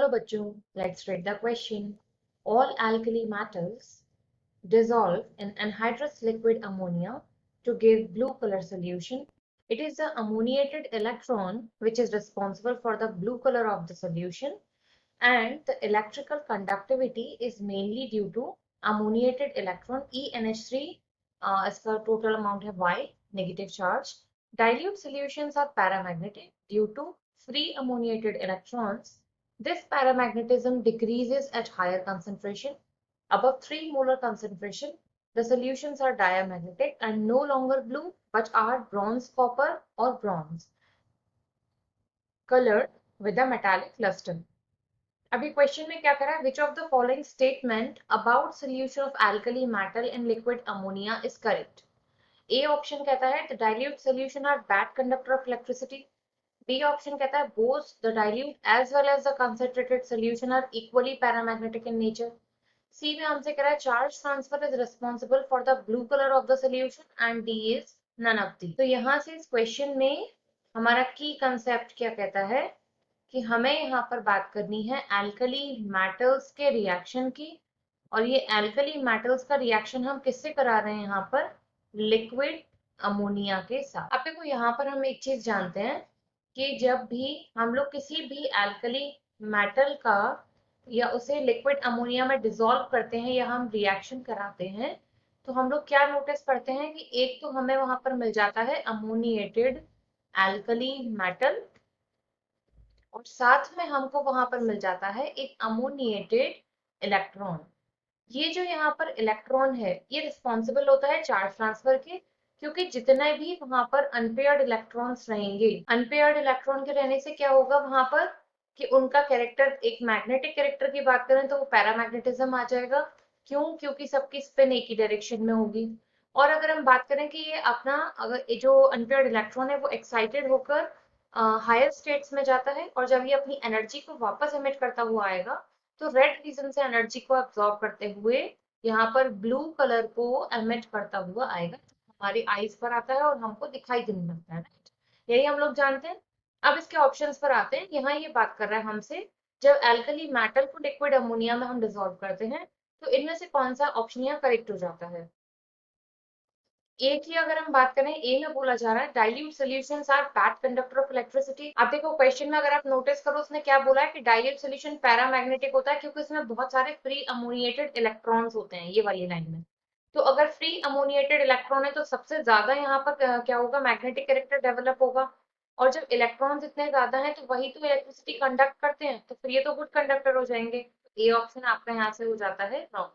चलो बच्चों, let's read the question. All alkali metals dissolve in anhydrous liquid ammonia to give blue color solution. It is the ammoniated electron which is responsible for the blue color of the solution, and the electrical conductivity is mainly due to ammoniated electron ENH3. इसका total amount है Y, negative charge. Dilute solutions are paramagnetic due to free ammoniated electrons. This paramagnetism decreases at higher concentration. Above 3 molar concentration, the solutions are diamagnetic and no longer blue but are bronze, copper or bronze, colored with a metallic luster. अभी question में क्या करा है, which of the following statement about solution of alkali metal in liquid ammonia is correct? A option कहता है the dilute solution are bad conductor of electricity. B option कहता है both the dilute as well as the concentrated solution are equally paramagnetic in nature. C में हमसे कह रहा है charge transfer is responsible for the blue colour of the solution and D is none of the. तो यहाँ से इस question में हमारा की कंसेप्ट क्या कहता है कि हमें यहाँ पर बात करनी है एल्कली मेटल्स के रिएक्शन की, और ये एल्कली मेटल्स का रिएक्शन हम किससे करा रहे हैं यहाँ पर? लिक्विड अमोनिया के साथ. अब देखो यहाँ पर हम एक चीज जानते हैं कि जब भी हम लोग किसी भी एल्कली मेटल का या उसे लिक्विड अमोनिया में डिसॉल्व करते हैं या हम रिएक्शन कराते हैं, तो हम लोग क्या नोटिस करते हैं कि एक तो हमें वहां पर मिल जाता है अमोनिएटेड एल्कली मेटल, और साथ में हमको वहां पर मिल जाता है एक अमोनिएटेड इलेक्ट्रॉन. ये जो यहाँ पर इलेक्ट्रॉन है ये रिस्पॉन्सिबल होता है चार्ज ट्रांसफर के, क्योंकि जितने भी वहां पर अनपेयर्ड इलेक्ट्रॉन्स रहेंगे, अनपेयर्ड इलेक्ट्रॉन के रहने से क्या होगा वहां पर कि उनका कैरेक्टर, एक मैग्नेटिक कैरेक्टर की बात करें तो वो पैरामैग्नेटिज्म आ जाएगा. क्यों? क्योंकि सबकी स्पिन एक ही डायरेक्शन में होगी. और अगर हम बात करें कि ये अपना, अगर जो अनपेयर्ड इलेक्ट्रॉन है वो एक्साइटेड होकर हायर स्टेट्स में जाता है, और जब ये अपनी एनर्जी को वापस एमिट करता हुआ आएगा तो रेड रीजन से एनर्जी को अब्सॉर्ब करते हुए यहाँ पर ब्लू कलर को एमिट करता हुआ आएगा, हमारी आईज पर आता है और हमको दिखाई देने लगता है. राइट, यही हम लोग जानते हैं. अब इसके ऑप्शंस पर आते हैं. यहाँ ये बात कर रहा है हमसे जब एल्कली मेटल को लिक्विड अमोनिया में हम डिसॉल्व करते हैं तो इनमें से कौन सा ऑप्शन यहाँ करेक्ट हो जाता है? ए की अगर हम बात करें, ए में बोला जा रहा है dilute solutions are bad conductor of electricity. आप देखो क्वेश्चन में अगर आप नोटिस करो उसने क्या बोला है कि डाइल्यूट सॉल्यूशन पैरामैग्नेटिक होता है क्योंकि इसमें बहुत सारे फ्री अमोनिएटेड इलेक्ट्रॉन्स होते हैं, ये वाली लाइन में. तो अगर फ्री अमोनिएटेड इलेक्ट्रॉन है तो सबसे ज्यादा यहाँ पर क्या होगा, मैग्नेटिक कैरेक्टर डेवलप होगा. और जब इलेक्ट्रॉन्स इतने ज्यादा हैं तो वही तो इलेक्ट्रिसिटी कंडक्ट करते हैं, तो फिर ये तो गुड कंडक्टर हो जाएंगे. ए ऑप्शन आपका यहाँ से हो जाता है रॉन्ग.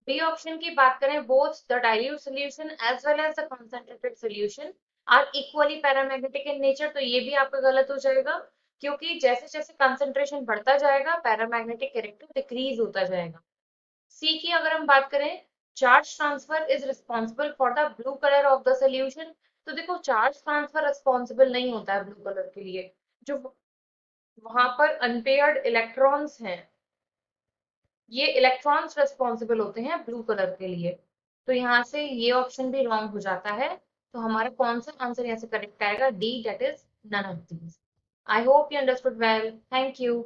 बी ऑप्शन की बात करें, both the dilute solution as well as the concentrated solution are equally paramagnetic in nature, तो ये भी आपका गलत हो जाएगा क्योंकि जैसे जैसे कंसंट्रेशन बढ़ता जाएगा पैरामैग्नेटिक कैरेक्टर डिक्रीज होता जाएगा. सी की अगर हम बात करें, charge transfer is responsible for the blue colour of the solution, तो देखो चार्ज ट्रांसफर रिस्पॉन्सिबल नहीं होता है ब्लू कलर के लिए. जो वहां पर अनपेयर्ड इलेक्ट्रॉन्स हैं, ये इलेक्ट्रॉन्स रिस्पॉन्सिबल होते हैं ब्लू कलर के लिए. तो यहाँ से ये ऑप्शन भी रॉन्ग हो जाता है. तो हमारा कौन सा आंसर यहाँ से करेक्ट आएगा? D, that is none of these. I hope you understood well. Thank you.